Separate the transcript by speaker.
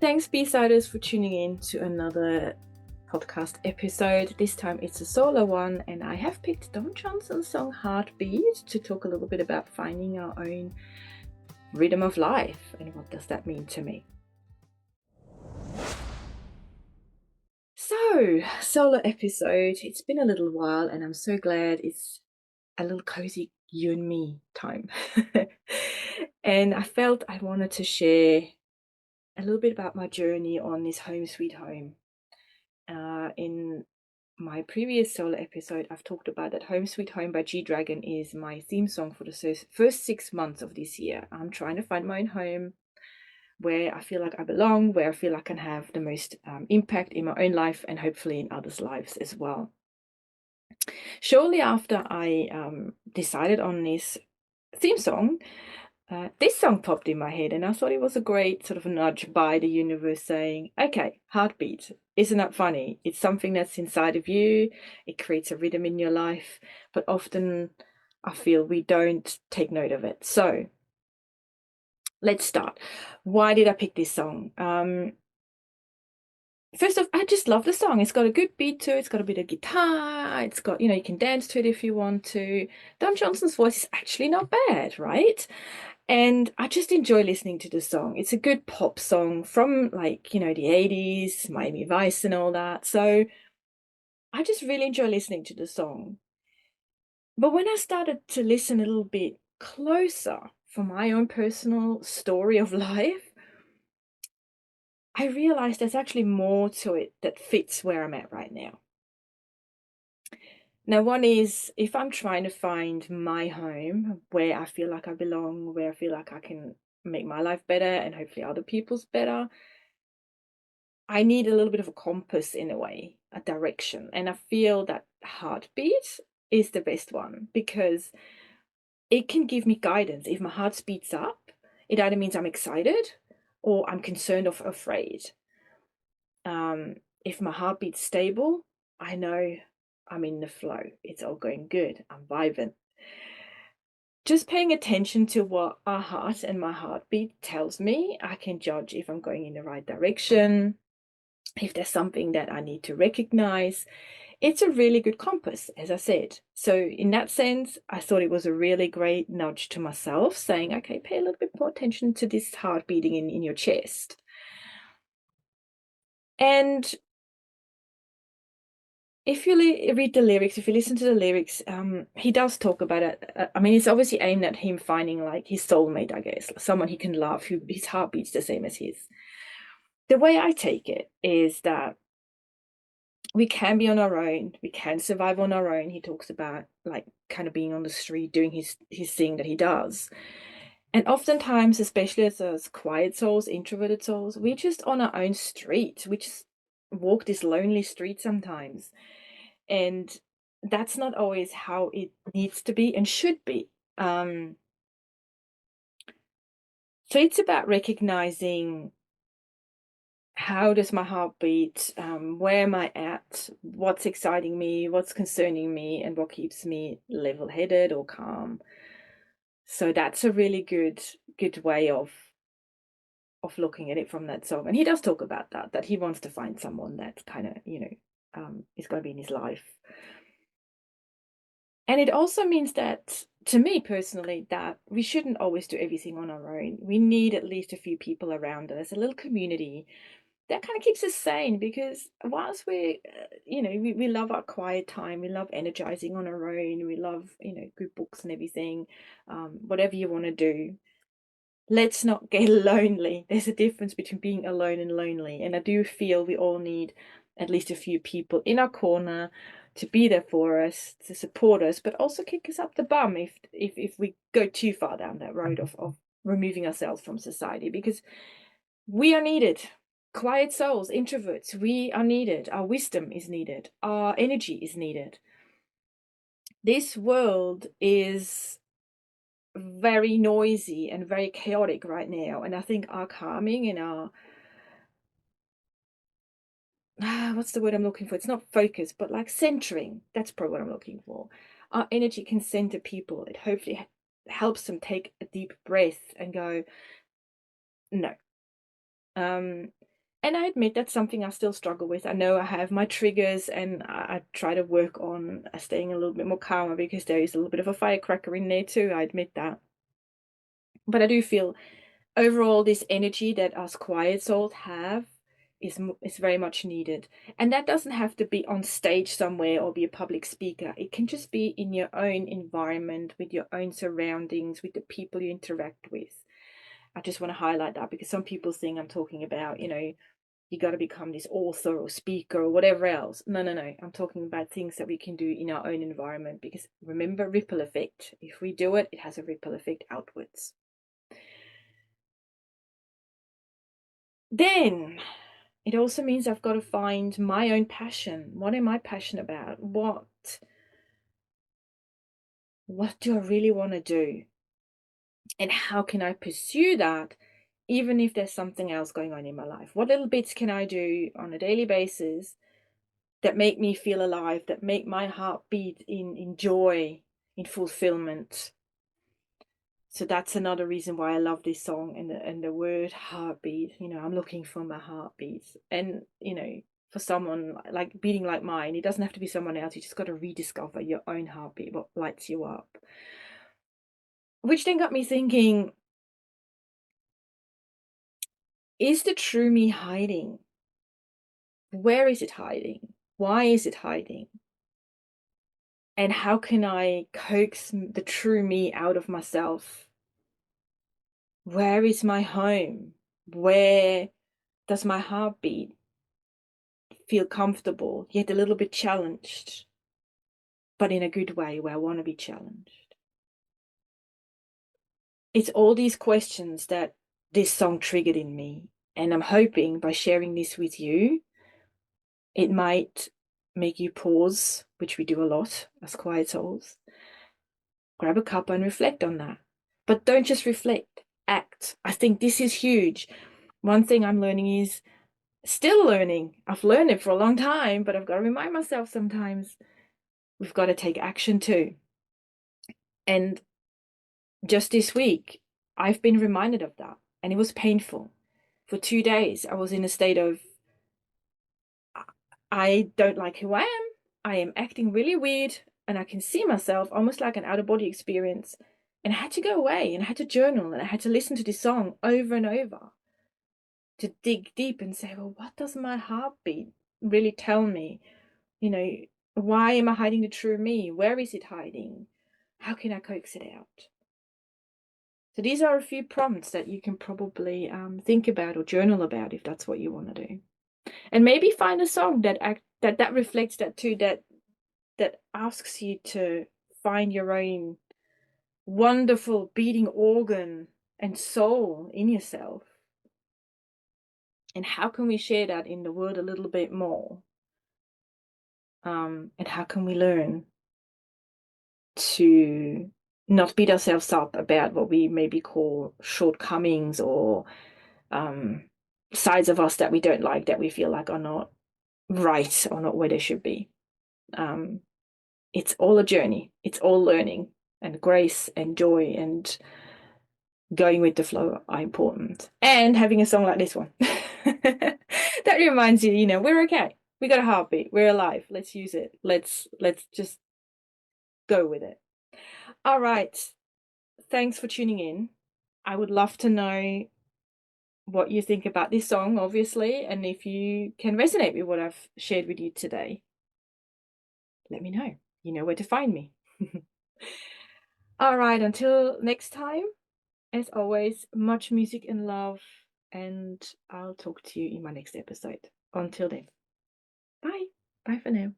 Speaker 1: Thanks, B-Siders, for tuning in to another podcast episode. This time it's a solo one, and I have picked Don Johnson's song Heartbeat to talk a little bit about finding our own rhythm of life and what does that mean to me. So, solo episode. It's been a little while, and I'm so glad it's a little cozy you and me time. And I felt I wanted to share a little bit about my journey on this home sweet home. In my previous solo episode, I've talked about that Home Sweet Home by G-Dragon is my theme song for the first 6 months of this year. I'm trying to find my own home where I feel like I belong, where I feel I can have the most impact in my own life and hopefully in others' lives as well. Shortly after I decided on this theme song, this song popped in my head, and I thought it was a great sort of nudge by the universe saying, okay, heartbeat, isn't that funny? It's something that's inside of you. It creates a rhythm in your life, but often I feel we don't take note of it. So let's start. Why did I pick this song? First off, I just love the song. It's got a good beat to it. It's got a bit of guitar. It's got, you can dance to it if you want to. Don Johnson's voice is actually not bad, right? And I just enjoy listening to the song. It's a good pop song from the 80s, Miami Vice and all that. So I just really enjoy listening to the song. But when I started to listen a little bit closer for my own personal story of life, I realized there's actually more to it that fits where I'm at right now. Now, one is if I'm trying to find my home where I feel like I belong, where I feel like I can make my life better and hopefully other people's better, I need a little bit of a compass in a way, a direction. And I feel that heartbeat is the best one because it can give me guidance. If my heart speeds up, it either means I'm excited or I'm concerned or afraid. If my heartbeat's stable, I know I'm in the flow. It's all going good. I'm vibing. Just paying attention to what our heart and my heartbeat tells me, I can judge if I'm going in the right direction, if there's something that I need to recognize. It's a really good compass, as I said. So in that sense, I thought it was a really great nudge to myself saying, okay, pay a little bit more attention to this heart beating in your chest. And if you read the lyrics, if you listen to the lyrics, he does talk about it. I mean, it's obviously aimed at him finding like his soulmate, I guess, someone he can love, who his heart beats the same as his. The way I take it is that we can be on our own, we can survive on our own. He talks about like kind of being on the street, doing his thing that he does. And oftentimes, especially as quiet souls, introverted souls, we're just on our own street. We just walk this lonely street sometimes. And that's not always how it needs to be and should be. So it's about recognizing how does my heart beat, where am I at, what's exciting me, what's concerning me, and what keeps me level-headed or calm. So that's a really good way of looking at it from that song. And he does talk about that he wants to find someone that kind of, is going to be in his life. And it also means that, to me personally, that we shouldn't always do everything on our own. We need at least a few people around us, a little community that kind of keeps us sane, because whilst we love our quiet time, we love energizing on our own, we love, good books and everything, whatever you want to do, let's not get lonely. There's a difference between being alone and lonely. And I do feel we all need at least a few people in our corner to be there for us, to support us, but also kick us up the bum if we go too far down that road of removing ourselves from society, because we are needed. Quiet souls, introverts, we are needed. Our wisdom is needed. Our energy is needed. This world is very noisy and very chaotic right now, and I think our calming and our what's the word I'm looking for? It's not focus, but like centering. That's probably what I'm looking for. Our energy can center people. It hopefully helps them take a deep breath and go, no. And I admit that's something I still struggle with. I know I have my triggers, and I try to work on staying a little bit more calmer, because there is a little bit of a firecracker in there too. I admit that. But I do feel overall this energy that us quiet souls have is very much needed. And that doesn't have to be on stage somewhere or be a public speaker. It can just be in your own environment, with your own surroundings, with the people you interact with. I just want to highlight that, because some people think I'm talking about, you got to become this author or speaker or whatever else. No, no, no. I'm talking about things that we can do in our own environment, because remember, ripple effect. If we do it, it has a ripple effect outwards. Then it also means I've got to find my own passion. What am I passionate about? What do I really want to do? And how can I pursue that, even if there's something else going on in my life? What little bits can I do on a daily basis that make me feel alive, that make my heart beat in joy, in fulfillment? So that's another reason why I love this song, and the word heartbeat. I'm looking for my heartbeat. And for someone like beating like mine, it doesn't have to be someone else. You just got to rediscover your own heartbeat, what lights you up. Which then got me thinking, is the true me hiding? Where is it hiding? Why is it hiding? And how can I coax the true me out of myself? Where is my home? Where does my heart beat? Feel comfortable, yet a little bit challenged, but in a good way, where I want to be challenged. It's all these questions that this song triggered in me. And I'm hoping by sharing this with you, it might make you pause, which we do a lot as quiet souls. Grab a cup and reflect on that. But don't just reflect, act. I think this is huge. One thing I'm learning is, still learning. I've learned it for a long time, but I've got to remind myself sometimes we've got to take action too. And just this week, I've been reminded of that, and it was painful. For 2 days, I was in a state of, I don't like who I am. I am acting really weird, and I can see myself almost like an out of body experience. And I had to go away, and I had to journal, and I had to listen to this song over and over to dig deep and say, well, what does my heartbeat really tell me? Why am I hiding the true me? Where is it hiding? How can I coax it out? So these are a few prompts that you can probably think about or journal about, if that's what you want to do. And maybe find a song that reflects that too, that asks you to find your own wonderful beating organ and soul in yourself. And how can we share that in the world a little bit more? And how can we learn to not beat ourselves up about what we maybe call shortcomings, or sides of us that we don't like, that we feel like are not right or not where they should be. It's all a journey. It's all learning, and grace and joy and going with the flow are important. And having a song like this one that reminds you, we're okay. We got a heartbeat. We're alive. Let's use it. Let's just go with it. All right. Thanks for tuning in. I would love to know what you think about this song, obviously, and if you can resonate with what I've shared with you today. Let me know. You know where to find me. All right, until next time, as always, much music and love, and I'll talk to you in my next episode. Until then, bye. Bye for now.